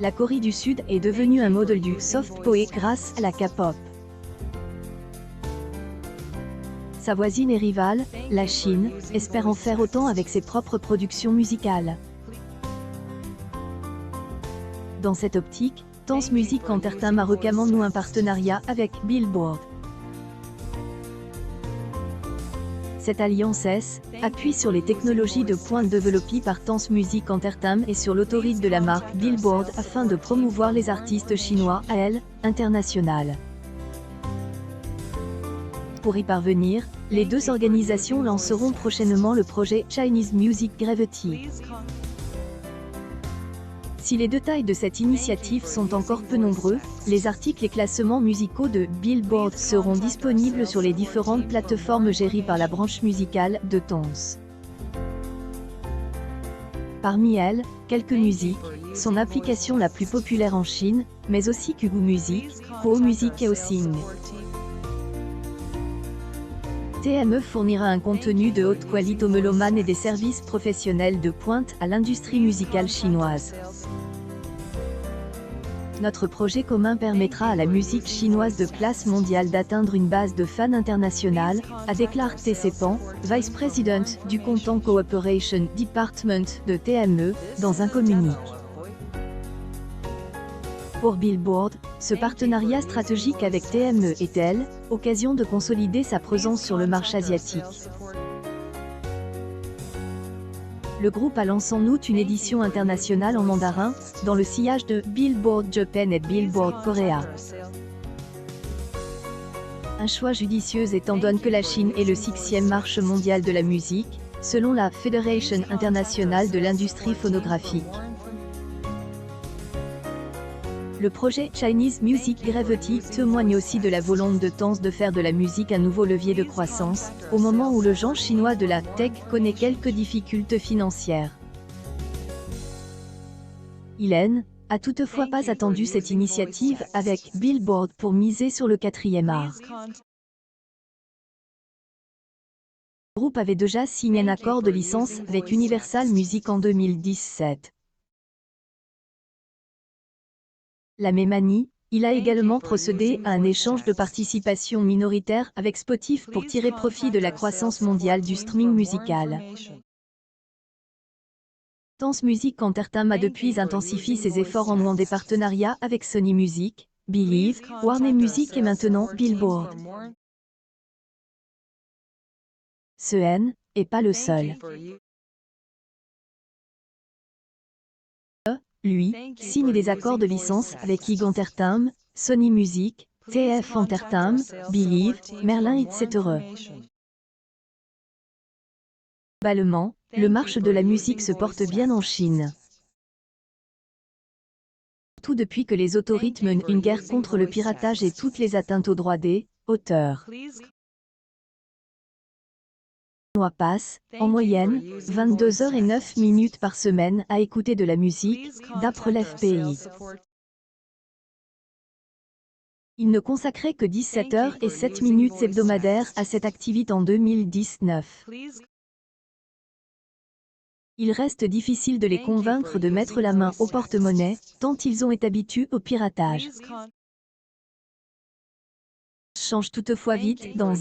La Corée du Sud est devenue un modèle du soft poe grâce à la K-pop. Sa voisine et rivale, la Chine, espère en faire autant avec ses propres productions musicales. Dans cette optique, Dance Music Entertainment a récemment noué un partenariat avec Billboard. Cette alliance appuie sur les technologies de pointe développées par Dance Music Entertainment et sur l'autorité de la marque Billboard afin de promouvoir les artistes chinois à l'international. Pour y parvenir, les deux organisations lanceront prochainement le projet Chinese Music Gravity. Si les détails de cette initiative sont encore peu nombreux, les articles et classements musicaux de Billboard seront disponibles sur les différentes plateformes gérées par la branche musicale de Dance. Parmi elles, quelques musiques, son application la plus populaire en Chine, mais aussi Kugu Music, Po Music et Osing. TME fournira un contenu de haute qualité aux mélomanes et des services professionnels de pointe à l'industrie musicale chinoise. Notre projet commun permettra à la musique chinoise de classe mondiale d'atteindre une base de fans internationale, a déclaré TC Pan, Vice President du Content Cooperation Department de TME, dans un communiqué. Pour Billboard, ce partenariat stratégique avec TME est occasion de consolider sa présence sur le marché asiatique. Le groupe a lancé en août une édition internationale en mandarin, dans le sillage de Billboard Japan et Billboard Korea. Un choix judicieux étant donné que la Chine est le 6e marché mondial de la musique, selon la Fédération internationale de l'industrie phonographique. Le projet Chinese Music Gravity témoigne aussi de la volonté de Dance de faire de la musique un nouveau levier de croissance, au moment où le genre chinois de la tech connaît quelques difficultés financières. Hélène a toutefois pas attendu cette initiative avec Billboard pour miser sur le 4e art. Le groupe avait déjà signé un accord de licence avec Universal Music en 2017. La même année, il a également procédé à un échange de participation minoritaire avec Spotify pour tirer profit de la croissance mondiale du streaming musical. Dance Music Entertainment a depuis intensifié ses efforts en nouant des partenariats avec Sony Music, Believe, Warner Music et maintenant Billboard. Ce n'est pas le seul. Lui, signe des accords de licence avec IG Entertainment, Sony Music, TF Entertainment, Believe, Merlin etc. Globalement, le marché de la musique se porte bien en Chine. Surtout depuis que les autorités mènent une guerre contre le piratage et toutes les atteintes aux droits des auteurs. On passe, en moyenne, 22h09 par semaine à écouter de la musique, d'après l'FPI. Il ne consacrait que 17h07 hebdomadaires à cette activité en 2019. Il reste difficile de les convaincre de mettre la main au porte-monnaie, tant ils ont été habitués au piratage. Change toutefois vite dans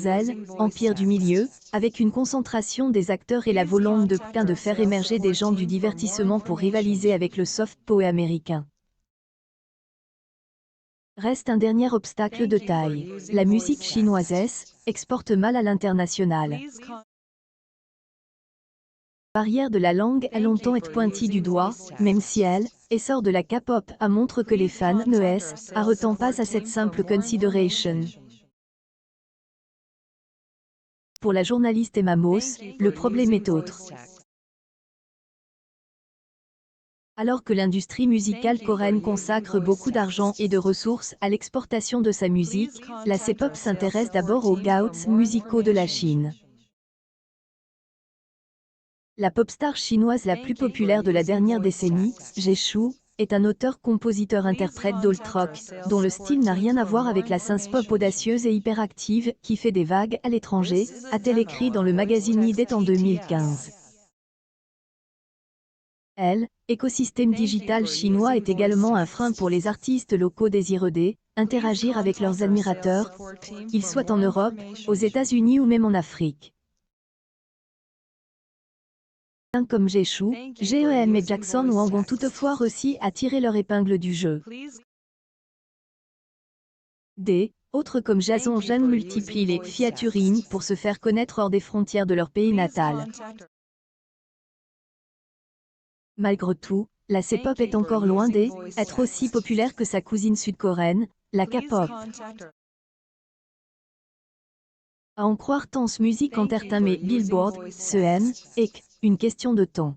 Empire du milieu, avec une concentration des acteurs et la volonté de faire émerger des gens du divertissement pour rivaliser avec le soft poe américain. Reste un dernier obstacle de taille. La musique chinoise exporte mal à l'international. La barrière de la langue a longtemps été pointée du doigt, même si essor de la K-pop montre que les fans ne arrêtent pas à cette simple consideration. Pour la journaliste Emma Moss, le problème est autre. Alors que l'industrie musicale coréenne consacre beaucoup d'argent et de ressources à l'exportation de sa musique, la C-pop s'intéresse d'abord aux gouts musicaux de la Chine. La pop star chinoise la plus populaire de la dernière décennie, Jisoo, est un auteur-compositeur-interprète d'alt rock, dont le style n'a rien à voir avec la synth-pop audacieuse et hyperactive qui fait des vagues à l'étranger, a-t-elle écrit dans le magazine Ident en 2015. L'écosystème digital chinois est également un frein pour les artistes locaux désireux d'interagir avec leurs admirateurs, qu'ils soient en Europe, aux États-Unis ou même en Afrique. Comme Jeshu, GEM et Jackson Wang ont toutefois réussi à tirer leur épingle du jeu. Autres comme Jason Zhang multiplient les featuring pour se faire connaître hors des frontières de leur pays natal. Malgré tout, la C-pop est encore loin d'être aussi populaire que sa cousine sud-coréenne, la K-pop. À en croire Tense Music Entertainment Billboard, ce est une question de temps.